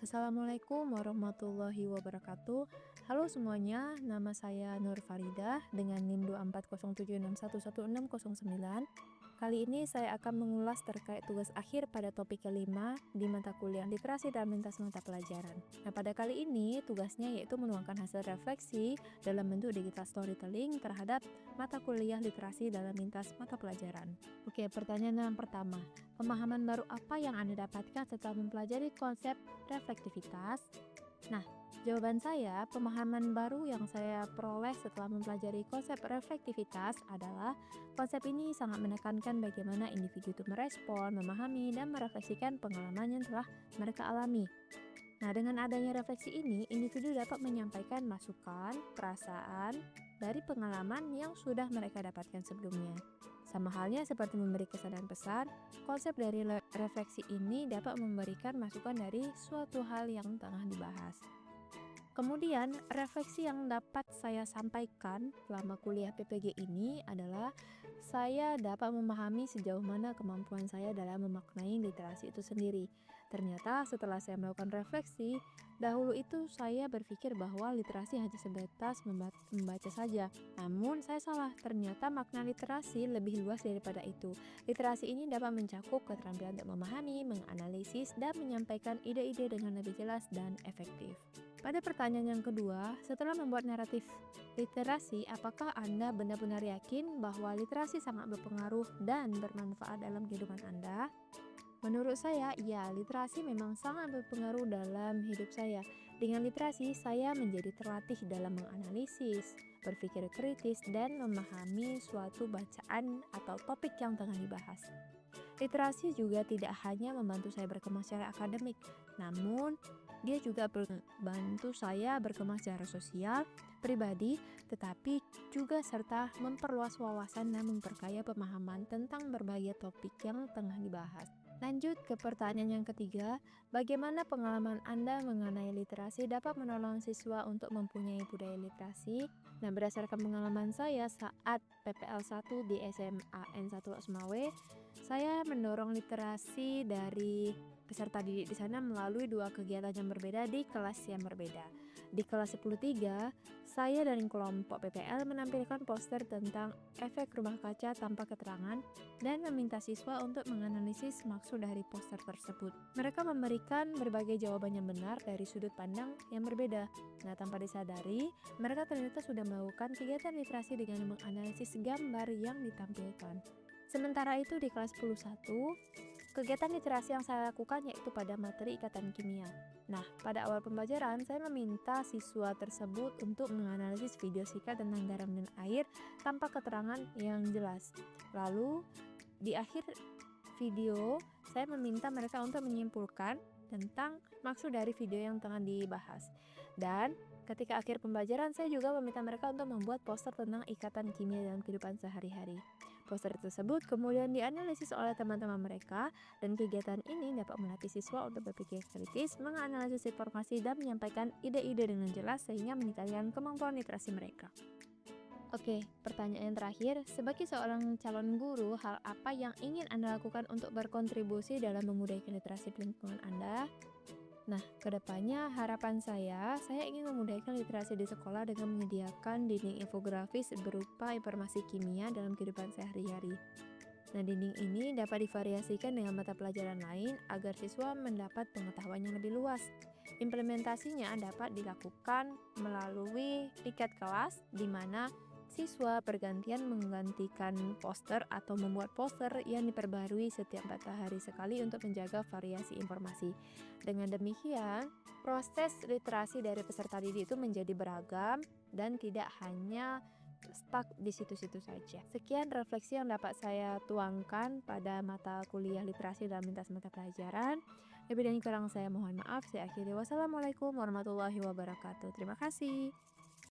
Assalamualaikum warahmatullahi wabarakatuh. Halo semuanya, nama saya Nur Faridah dengan NIM 24076111609. Kali ini saya akan mengulas terkait tugas akhir pada topik kelima di mata kuliah literasi dalam lintas mata pelajaran. Nah, pada kali ini tugasnya yaitu menuangkan hasil refleksi dalam bentuk digital storytelling terhadap mata kuliah literasi dalam lintas mata pelajaran. Oke, pertanyaan yang pertama. Pemahaman baru apa yang Anda dapatkan setelah mempelajari konsep reflektivitas? Nah, jawaban saya, pemahaman baru yang saya peroleh setelah mempelajari konsep reflektivitas adalah konsep ini sangat menekankan bagaimana individu itu merespon, memahami, dan merefleksikan pengalaman yang telah mereka alami. Nah, dengan adanya refleksi ini, individu dapat menyampaikan masukan, perasaan, dari pengalaman yang sudah mereka dapatkan sebelumnya. Sama halnya seperti memberi kesan dan pesan, konsep dari refleksi ini dapat memberikan masukan dari suatu hal yang tengah dibahas. Kemudian, refleksi yang dapat saya sampaikan selama kuliah PPG ini adalah saya dapat memahami sejauh mana kemampuan saya dalam memaknai literasi itu sendiri. Ternyata setelah saya melakukan refleksi, dahulu itu saya berpikir bahwa literasi hanya sebatas membaca saja. Namun saya salah, ternyata makna literasi lebih luas daripada itu. Literasi ini dapat mencakup keterampilan untuk memahami, menganalisis, dan menyampaikan ide-ide dengan lebih jelas dan efektif. Pada pertanyaan yang kedua, setelah membuat naratif literasi, apakah Anda benar-benar yakin bahwa literasi sangat berpengaruh dan bermanfaat dalam kehidupan Anda? Menurut saya, ya, literasi memang sangat berpengaruh dalam hidup saya. Dengan literasi, saya menjadi terlatih dalam menganalisis, berpikir kritis, dan memahami suatu bacaan atau topik yang tengah dibahas. Literasi juga tidak hanya membantu saya berkembang secara akademik, namun dia juga membantu saya berkembang secara sosial, pribadi, tetapi juga serta memperluas wawasan dan memperkaya pemahaman tentang berbagai topik yang tengah dibahas. Lanjut ke pertanyaan yang ketiga, bagaimana pengalaman Anda mengenai literasi dapat menolong siswa untuk mempunyai budaya literasi? Nah, berdasarkan pengalaman saya saat PPL 1 di SMA N1 Losmawe, saya mendorong literasi dari peserta didik di sana melalui dua kegiatan yang berbeda di kelas yang berbeda. Di kelas 10.3, saya dan kelompok PPL menampilkan poster tentang efek rumah kaca tanpa keterangan dan meminta siswa untuk menganalisis maksud dari poster tersebut. Mereka memberikan berbagai jawaban yang benar dari sudut pandang yang berbeda. Nah, tanpa disadari, mereka ternyata sudah melakukan kegiatan literasi dengan menganalisis gambar yang ditampilkan. Sementara itu di kelas 10.1, kegiatan literasi yang saya lakukan yaitu pada materi ikatan kimia. Nah, pada awal pembelajaran, saya meminta siswa tersebut untuk menganalisis video singkat tentang garam dan air tanpa keterangan yang jelas. Lalu, di akhir video, saya meminta mereka untuk menyimpulkan tentang maksud dari video yang tengah dibahas. Dan ketika akhir pembelajaran, saya juga meminta mereka untuk membuat poster tentang ikatan kimia dalam kehidupan sehari-hari. Poster tersebut kemudian dianalisis oleh teman-teman mereka, dan kegiatan ini dapat melatih siswa untuk berpikir kritis, menganalisis informasi, dan menyampaikan ide-ide dengan jelas sehingga meningkatkan kemampuan literasi mereka. Oke, pertanyaan yang terakhir, sebagai seorang calon guru, hal apa yang ingin Anda lakukan untuk berkontribusi dalam memudahkan literasi lingkungan Anda? Nah, kedepannya harapan saya ingin memudahkan literasi di sekolah dengan menyediakan dinding infografis berupa informasi kimia dalam kehidupan sehari-hari. Nah, dinding ini dapat divariasikan dengan mata pelajaran lain agar siswa mendapat pengetahuan yang lebih luas. Implementasinya dapat dilakukan melalui tiket kelas, di mana siswa bergantian menggantikan poster atau membuat poster yang diperbarui setiap 4 hari sekali untuk menjaga variasi informasi. Dengan demikian, proses literasi dari peserta didik itu menjadi beragam dan tidak hanya stuck di situ-situ saja. Sekian refleksi yang dapat saya tuangkan pada mata kuliah literasi dalam lintas mata pelajaran. Lebih dan kurang saya mohon maaf. Saya akhiri. Wassalamualaikum warahmatullahi wabarakatuh. Terima kasih.